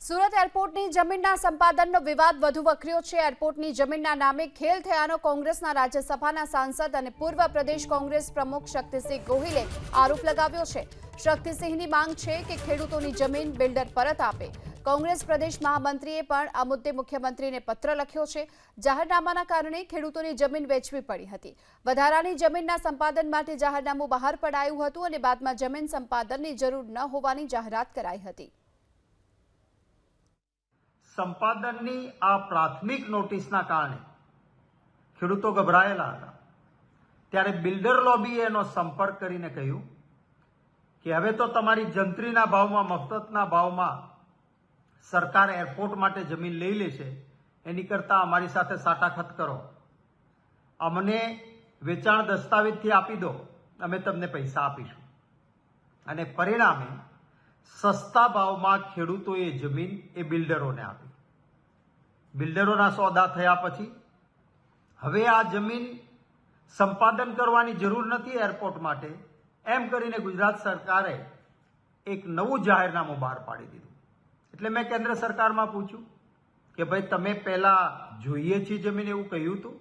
સુરત એરપોર્ટની જમીનના સંપાદનનો વિવાદ વધુ વકર્યો છે। એરપોર્ટની જમીનના નામે ખેલ થયાનો કોંગ્રેસના રાજ્યસભાના સાંસદ અને પૂર્વ પ્રદેશ કોંગ્રેસ પ્રમુખ શક્તિસિંહ ગોહિલે આરોપ લગાવ્યો છે। શક્તિસિંહની માંગ છે કે ખેડૂતોની જમીન બિલ્ડર પરત આપે। કોંગ્રેસ પ્રદેશ મહામંત્રીએ પણ આ મુદ્દે મુખ્યમંત્રીને પત્ર લખ્યો છે। જાહેરનામાના કારણે ખેડૂતોની જમીન વેચવી પડી હતી। વધારાની જમીનના સંપાદન માટે જાહેરનામું બહાર પડાયું હતું અને બાદમાં જમીન સંપાદનની જરૂર ન હોવાની જાહેરાત કરાઈ હતી। સંપાદનની આ પ્રાથમિક નોટિસના કારણે ખેડૂતો ગભરાયેલા હતા। ત્યારે બિલ્ડર લોબીએ એનો સંપર્ક કરીને કહ્યું કે હવે તો તમારી જંત્રીના ભાવમાં, મફતના ભાવમાં સરકાર એરપોર્ટ માટે જમીન લઈ લેશે, એની કરતાં અમારી સાથે સાટાખત કરો, અમને વેચાણ દસ્તાવેજથી આપી દો, અમે તમને પૈસા આપીશું। અને પરિણામે સસ્તા ભાવમાં ખેડૂતોએ જમીન એ બિલ્ડરોને આપી। બિલ્ડરોના સોદા થયા પછી હવે આ જમીન સંપાદન કરવાની જરૂર નથી એરપોર્ટ માટે, એમ કરીને ગુજરાત સરકારે એક નવું જાહેરનામું બહાર પાડી દીધું। એટલે મેં કેન્દ્ર સરકારમાં પૂછ્યું કે ભાઈ, તમે પહેલા જોઈએ છે જમીન એવું કહ્યું હતું,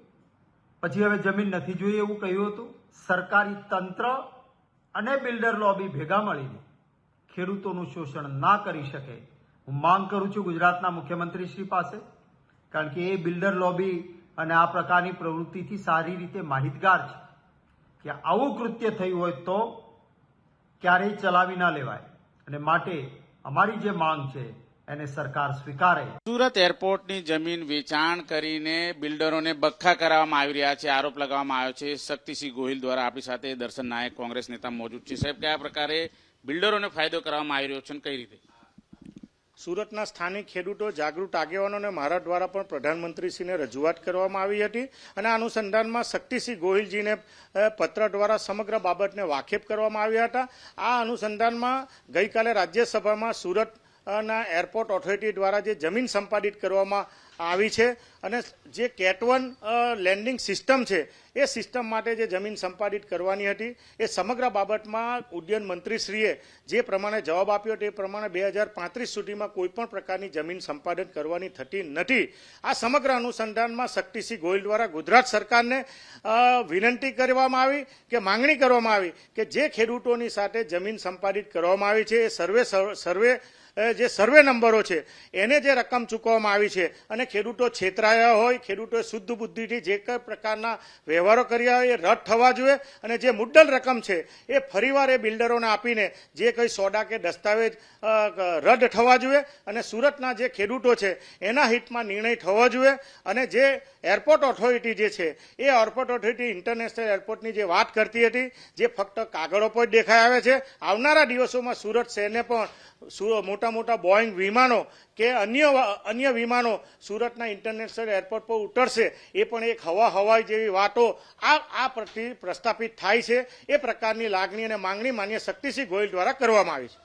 પછી હવે જમીન નથી જોઈએ એવું કહ્યું હતું। સરકારી તંત્ર અને બિલ્ડર લોબી ભેગા મળીને ખેડૂતોનું શોષણ ના કરી શકે, હું માંગ કરું છું ગુજરાતના મુખ્યમંત્રી શ્રી પાસે, કારણ કે એ બિલ્ડર લોબી અને આ પ્રકારની પ્રવૃત્તિથી સારી રીતે માહિતગાર છે કે આવું કૃત્ય થયું હોય તો ક્યારેય ચલાવી ના લેવાય, અને માટે અમારી જે માંગ છે એને સરકાર સ્વીકારે। સુરત એરપોર્ટની જમીન વેચાણ કરીને બિલ્ડરોને બખ્ખા કરવામાં આવી રહ્યા છે, આરોપ લગાવવામાં આવ્યો છે શક્તિસિંહ ગોહિલ દ્વારા। આપણી સાથે દર્શન નાયક કોંગ્રેસ નેતા મોજૂદ છે। સાહેબ, કયા પ્રકારે બિલ્ડરોને ફાયદો કરવામાં આવી રહ્યો છે અને કઈ રીતે? સુરતના સ્થાનિક ખેડૂતો, જાગૃત આગેવાનો અને મારા દ્વારા પણ પ્રધાનમંત્રીશ્રીને રજૂઆત કરવામાં આવી હતી અને આ અનુસંધાનમાં શક્તિસિંહ ગોહિલજીને પત્ર દ્વારા સમગ્ર બાબતને વાકેફ કરવામાં આવ્યા હતા। આ અનુસંધાનમાં ગઈકાલે રાજ્યસભામાં સુરતના એરપોર્ટ ઓથોરિટી દ્વારા જે જમીન સંપાદિત કરવામાં આવી છે અને જે કેટ1 લેન્ડિંગ સિસ્ટમ છે એ સિસ્ટમ માટે જે જમીન સંપાદિત કરવાની હતી એ સમગ્ર બાબતમાં ઉડ્ડયન મંત્રીશ્રીએ જે પ્રમાણે જવાબ આપ્યો તે પ્રમાણે 2035 સુધીમાં કોઈપણ પ્રકારની જમીન સંપાદન કરવાની થતી નથી। આ સમગ્ર અનુસંધાનમાં શક્તિસિંહ ગોહિલ દ્વારા ગુજરાત સરકારને વિનંતી કરવામાં આવી કે માંગણી કરવામાં આવી કે જે ખેડૂતોની સાથે જમીન સંપાદિત કરવામાં આવી છે એ જે સર્વે નંબરો છે એને જે રકમ ચૂકવવામાં આવી છે અને ખેડૂતો છેતરાયા હોય, ખેડૂતોએ શુદ્ધ બુદ્ધિથી જે કંઈ પ્રકારના વ્યવહારો કર્યા હોય એ રદ થવા જોઈએ અને જે મુદ્દલ રકમ છે એ ફરીવાર એ બિલ્ડરોને આપીને જે કંઈ સોદા કે દસ્તાવેજ રદ થવા જોઈએ અને સુરતના જે ખેડૂતો છે એના હિતમાં નિર્ણય થવો જોઈએ। અને જે એરપોર્ટ ઓથોરિટી જે છે એ એરપોર્ટ ઓથોરિટી ઇન્ટરનેશનલ એરપોર્ટની જે વાત કરતી હતી જે ફક્ત કાગળો પર દેખાઈ આવે છે, આવનારા દિવસોમાં સુરત શહેરને પણ મોટા મોટા બોઈંગ વિમાનો કે અન્ય વિમાનો સુરતના ઇન્ટરનેશનલ એરપોર્ટ પર ઉતરશે, એ પણ એક હવાઈ જેવી વાતો આ પ્રસ્થાપિત થાય છે। એ પ્રકારની લાગણી અને માંગણી માન્ય શક્તિસિંહ ગોહિલ દ્વારા કરવામાં આવી છે।